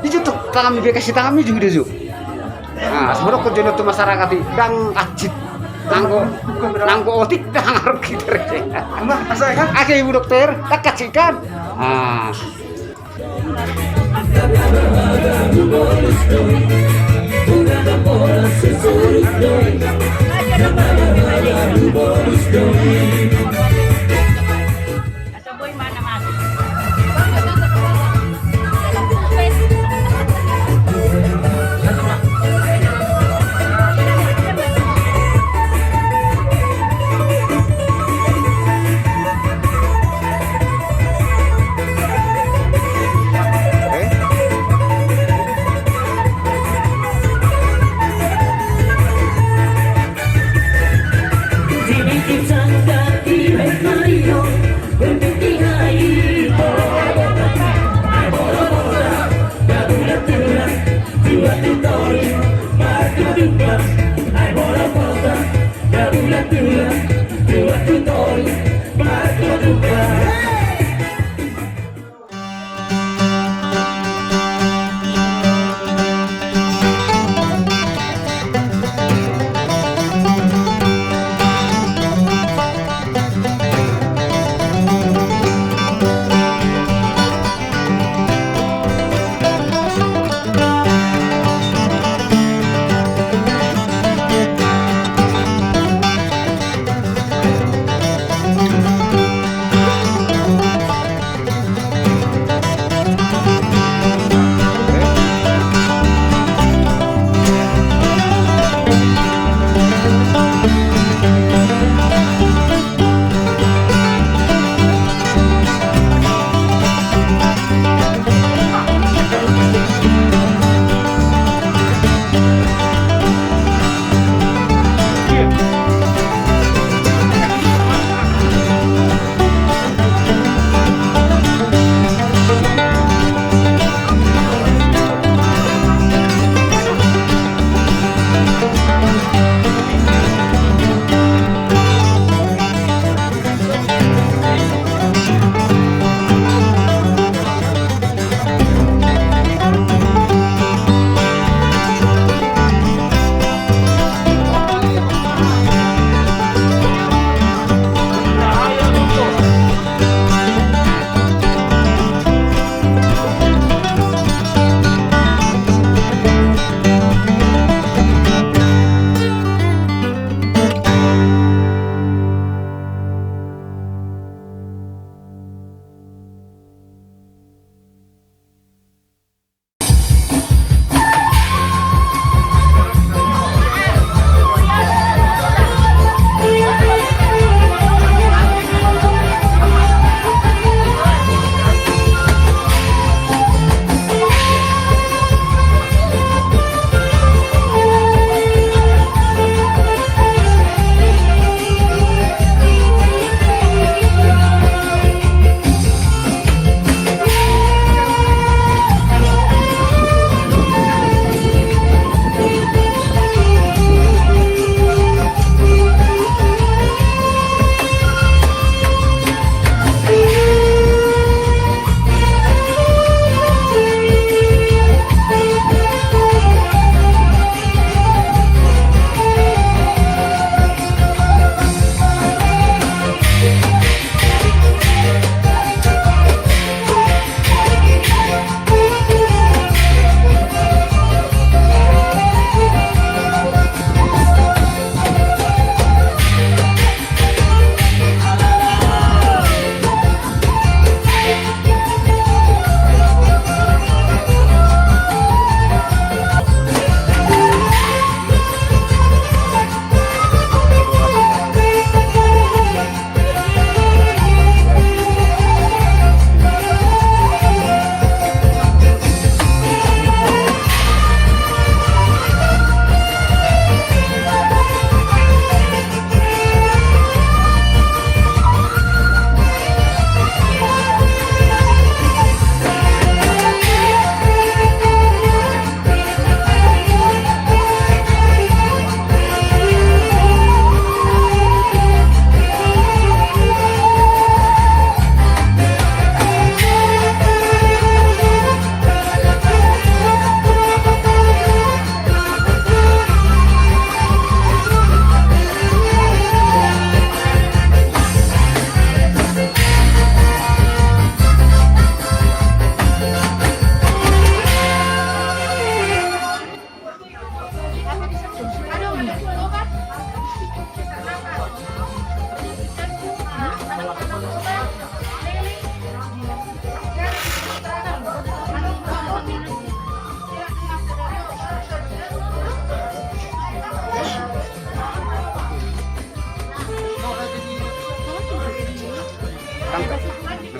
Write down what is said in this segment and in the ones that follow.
Itu tuh kami kasih kami juga deh, nah sebenarnya kerjanya tuh masyarakat dang ajit nanggo otik dang harus kita Asa kan? Oke ibu dokter, tak kasihkan. Ah.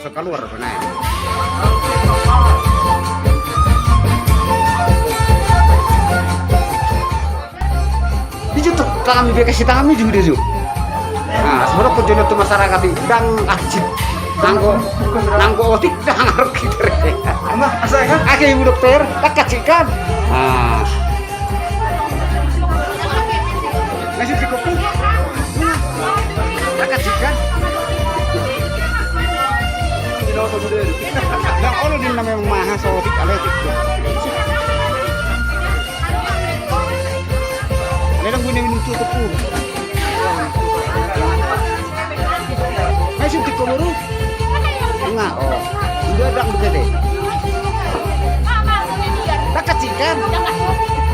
bisa keluar benar. Itu tuh kami kasih kami juga dia. Nah, sebenarnya penjualan tuh masyarakat dang ajit nanggo otik dang harus kita. Anak asal kan? Oke ibu dokter, tak kacikan. Ah, masih di kopi. Tak kacikan. Yang orang di nama memang mahal sotik aletik. Mereka guna minum cukup pun. Masih di komuru. Enggak, oh, udah ada begini. Tak kacikan.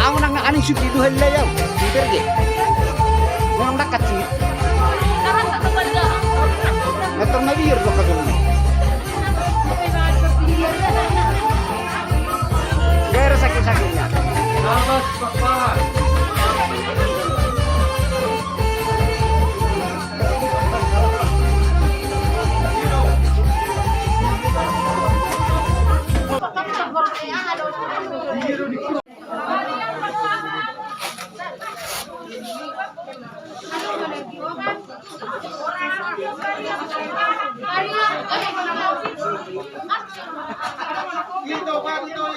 Aku nang aning suci itu helai ya. Tidak ge. Orang tak kacik. Motor nabir kok kadang. Biar sakit-sakitnya. Selamat Bapak. Dito, Pak, dito.